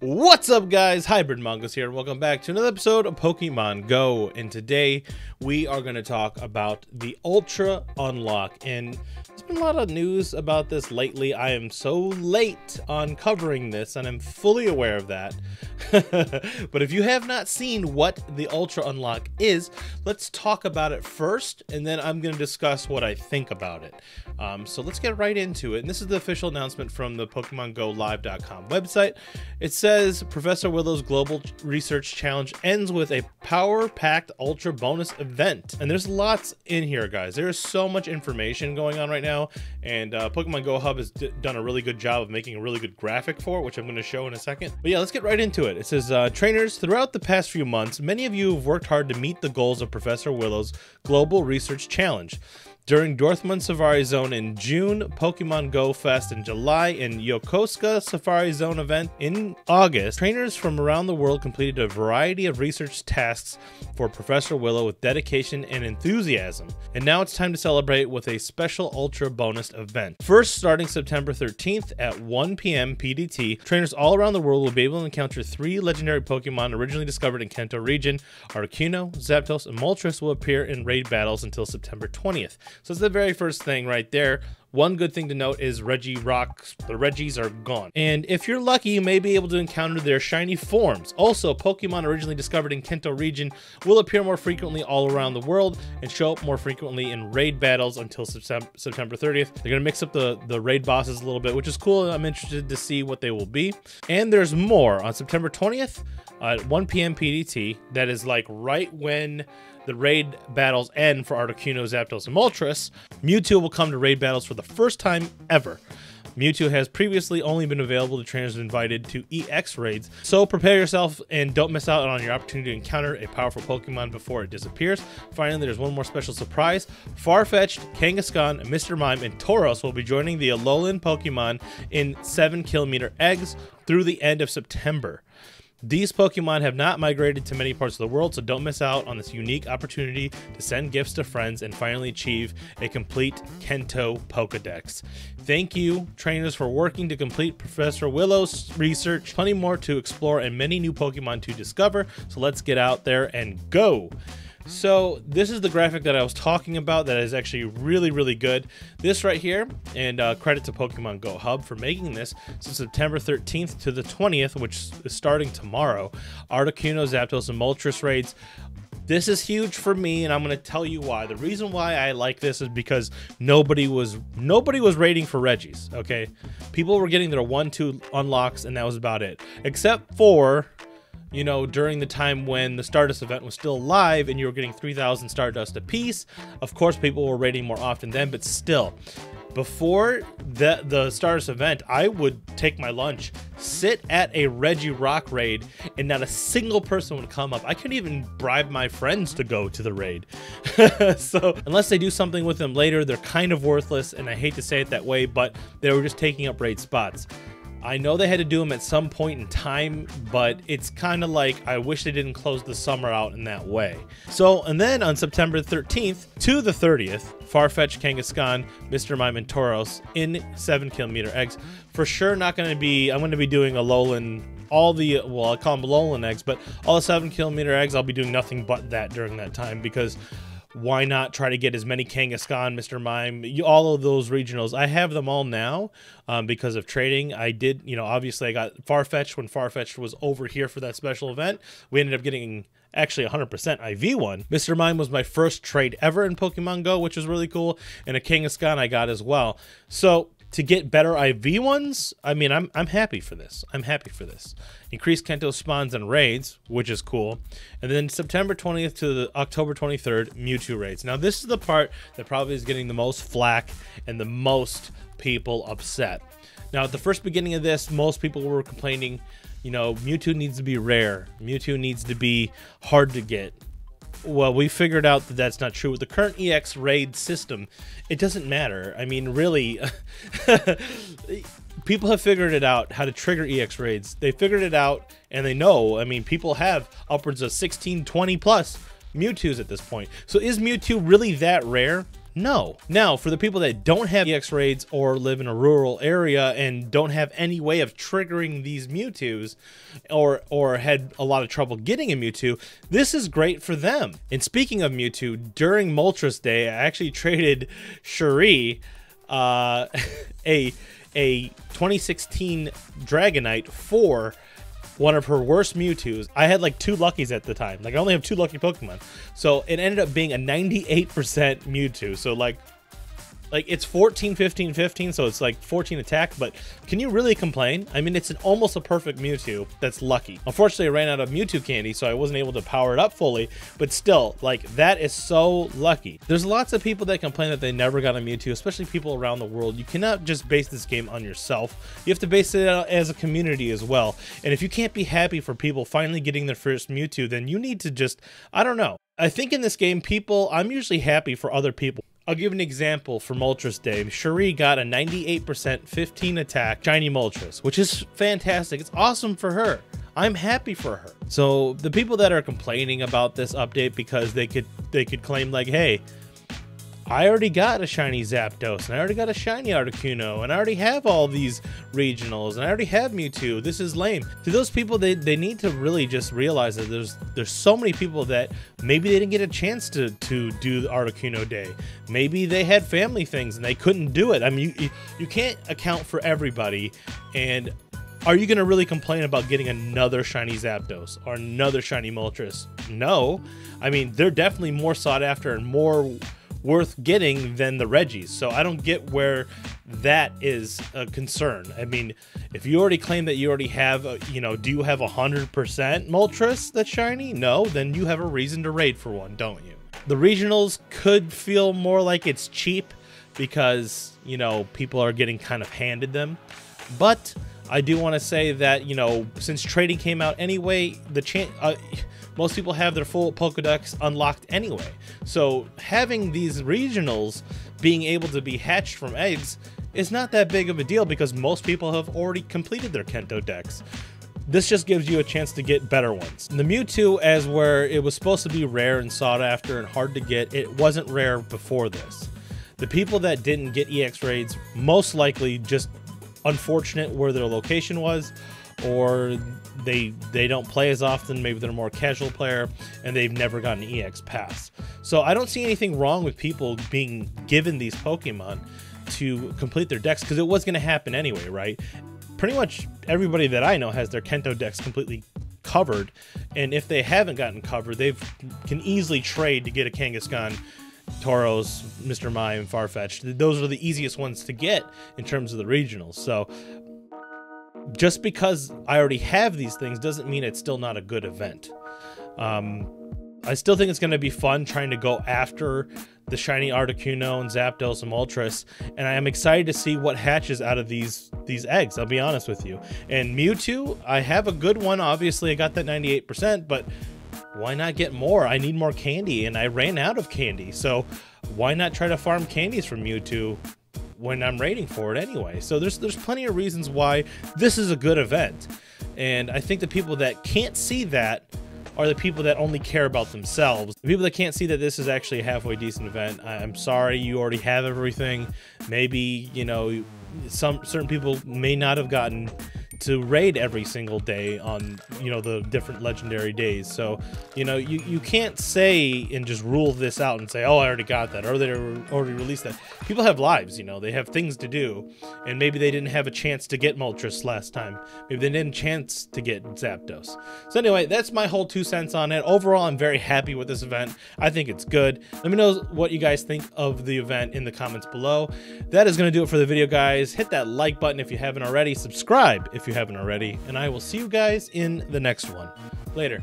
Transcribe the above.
What's up, guys? Hybrid Mongoose here. Welcome back to another episode of Pokemon Go. And today we are going to talk about the Ultra Unlock. And there's been a lot of news about this lately. I am so late on covering this, and I'm fully aware of that. But if you have not seen what the Ultra Unlock is, let's talk about it first, and then I'm going to discuss what I think about it. So let's get right into it. And this is the official announcement from the PokemonGoLive.com website. It says Professor Willow's Global Research Challenge ends with a power-packed Ultra bonus event. And there's lots in here, guys. There is so much information going on right now, and Pokemon Go Hub has done a really good job of making a really good graphic for it, which I'm going to show in a second. But yeah, let's get right into it. It says, trainers, throughout the past few months, many of you have worked hard to meet the goals of Professor Willow's Global Research Challenge. During Dortmund Safari Zone in June, Pokemon Go Fest in July, and Yokosuka Safari Zone event in August, trainers from around the world completed a variety of research tasks for Professor Willow with dedication and enthusiasm. And now it's time to celebrate with a special Ultra bonus event. First, starting September 13th at 1 p.m. PDT, trainers all around the world will be able to encounter 3 legendary Pokemon originally discovered in Kanto region. Articuno, Zapdos, and Moltres will appear in raid battles until September 20th. So it's the very first thing right there. One good thing to note is Regirock, the Regis are gone. And if you're lucky, you may be able to encounter their shiny forms. Also, Pokemon originally discovered in Kanto region will appear more frequently all around the world and show up more frequently in raid battles until September 30th. They're going to mix up the raid bosses a little bit, which is cool. I'm interested to see what they will be. And there's more. On September 20th at 1 p.m. PDT, that is like right when the raid battles end for Articuno, Zapdos, and Moltres, Mewtwo will come to raid battles for the first time ever. Mewtwo has previously only been available to trainers invited to EX raids, so prepare yourself and don't miss out on your opportunity to encounter a powerful Pokemon before it disappears. Finally, there's one more special surprise. Farfetch'd, Kangaskhan, Mr. Mime, and Tauros will be joining the Alolan Pokemon in 7km eggs through the end of September. These Pokemon have not migrated to many parts of the world, so don't miss out on this unique opportunity to send gifts to friends and finally achieve a complete Kanto Pokedex. Thank you, trainers, for working to complete Professor Willow's research. Plenty more to explore and many new Pokemon to discover, so let's get out there and go! So this is the graphic that I was talking about that is actually really good. This right here, and credit to Pokemon Go Hub for making this. So September 13th to the 20th, which is starting tomorrow, Articuno, Zapdos, and Moltres raids. This is huge for me, and I'm going to tell you why. The reason why I like this is because nobody was raiding for Regis, okay? People were getting their 1-2 unlocks, and that was about it. Except for, you know, during the time when the Stardust event was still live and you were getting 3,000 Stardust apiece. Of course, people were raiding more often then, but still, before the Stardust event, I would take my lunch, sit at a Regirock raid, and not a single person would come up. I couldn't even bribe my friends to go to the raid. So unless they do something with them later, they're kind of worthless, and I hate to say it that way, but they were just taking up raid spots. I know they had to do them at some point in time, but it's kind of like I wish they didn't close the summer out in that way. So, and then on September 13th to the 30th, Farfetch'd, Kangaskhan, Mr. Mime, and Tauros in 7km eggs. For sure not going to be, I'm going to be doing Alolan, all the, well, I call them Alolan eggs, but all the 7km eggs, I'll be doing nothing but that during that time, because why not try to get as many Kangaskhan, Mr. Mime, all of those regionals. I have them all now because of trading. I did, you know, obviously I got Farfetch'd when Farfetch'd was over here for that special event. We ended up getting actually 100% IV one. Mr. Mime was my first trade ever in Pokemon Go, which was really cool. And a Kangaskhan I got as well. So to get better IV ones, I mean, I'm happy for this. I'm happy for this. Increased Kanto spawns and raids, which is cool. And then September 20th to the October 23rd, Mewtwo raids. Now, this is the part that probably is getting the most flack and the most people upset. Now, at the first beginning of this, most people were complaining, you know, Mewtwo needs to be rare. Mewtwo needs to be hard to get. Well, we figured out that that's not true. With the current EX raid system, it doesn't matter. I mean, really, people have figured it out how to trigger EX raids. They figured it out, and they know. I mean, people have upwards of 16, 20 plus Mewtwo's at this point. So is Mewtwo really that rare? No. Now, for the people that don't have EX raids or live in a rural area and don't have any way of triggering these Mewtwo's or had a lot of trouble getting a Mewtwo, this is great for them. And speaking of Mewtwo, during Moltres Day, I actually traded Cherie, a 2016 Dragonite, for one of her worst Mewtwo's. I had like 2 Luckies at the time. Like, I only have 2 lucky Pokemon. So it ended up being a 98% Mewtwo. So like it's 14, 15, 15, so it's like 14 attack, but can you really complain? I mean, it's almost a perfect Mewtwo that's lucky. Unfortunately, I ran out of Mewtwo candy, so I wasn't able to power it up fully, but still, like, that is so lucky. There's lots of people that complain that they never got a Mewtwo, especially people around the world. You cannot just base this game on yourself. You have to base it out as a community as well. And if you can't be happy for people finally getting their first Mewtwo, then you need to just, I don't know. I think in this game, I'm usually happy for other people. I'll give an example for Moltres Day. Cherie got a 98% 15 attack shiny Moltres, which is fantastic. It's awesome for her. I'm happy for her. So the people that are complaining about this update because they could claim like, hey, I already got a shiny Zapdos, and I already got a shiny Articuno, and I already have all these regionals, and I already have Mewtwo. This is lame. To those people, they need to really just realize that there's so many people that maybe they didn't get a chance to do the Articuno Day. Maybe they had family things and they couldn't do it. I mean, you can't account for everybody. And are you going to really complain about getting another shiny Zapdos or another shiny Moltres? No. I mean, they're definitely more sought after and more worth getting than the Reggies, so I don't get where that is a concern. I mean, if you already claim that you already have do you have 100% Moltres that's shiny? No, then you have a reason to raid for one, don't you? The regionals could feel more like it's cheap because, you know, people are getting kind of handed them, but I do want to say that, you know, since trading came out anyway, most people have their full Pokedex unlocked anyway. So having these regionals being able to be hatched from eggs is not that big of a deal because most people have already completed their Kanto decks. This just gives you a chance to get better ones. The Mewtwo, as where it was supposed to be rare and sought after and hard to get, it wasn't rare before this. The people that didn't get EX raids, most likely just unfortunate where their location was, or they don't play as often. Maybe they're a more casual player and they've never gotten an EX pass. So I don't see anything wrong with people being given these Pokemon to complete their decks, because it was going to happen anyway, right? Pretty much everybody that I know has their Kanto decks completely covered, and if they haven't gotten covered, they can easily trade to get a Kangaskhan, Tauros, Mr. Mime, Farfetch'd. Those are the easiest ones to get in terms of the regionals. So just because I already have these things doesn't mean it's still not a good event. I still think it's going to be fun trying to go after the shiny Articuno and Zapdos and Moltres, and I am excited to see what hatches out of these eggs, I'll be honest with you. And Mewtwo, I have a good one. Obviously, I got that 98%, but why not get more? I need more candy, and I ran out of candy, so why not try to farm candies from Mewtwo when I'm raiding for it anyway? So there's plenty of reasons why this is a good event, and I think the people that can't see that are the people that only care about themselves. The people that can't see that this is actually a halfway decent event, I'm sorry, you already have everything. Maybe, you know, certain people may not have gotten to raid every single day on, you know, the different legendary days. So, you know, you can't say and just rule this out and say, oh, I already got that, or they already released that. People have lives, you know, they have things to do, and maybe they didn't have a chance to get Moltres last time. Maybe they didn't chance to get Zapdos. So anyway, that's my whole 2 cents on it. Overall, I'm very happy with this event. I think it's good. Let me know what you guys think of the event in the comments below. That is going to do it for the video, guys. Hit that like button if you haven't already. Subscribe if you haven't already, and I will see you guys in the next one. Later.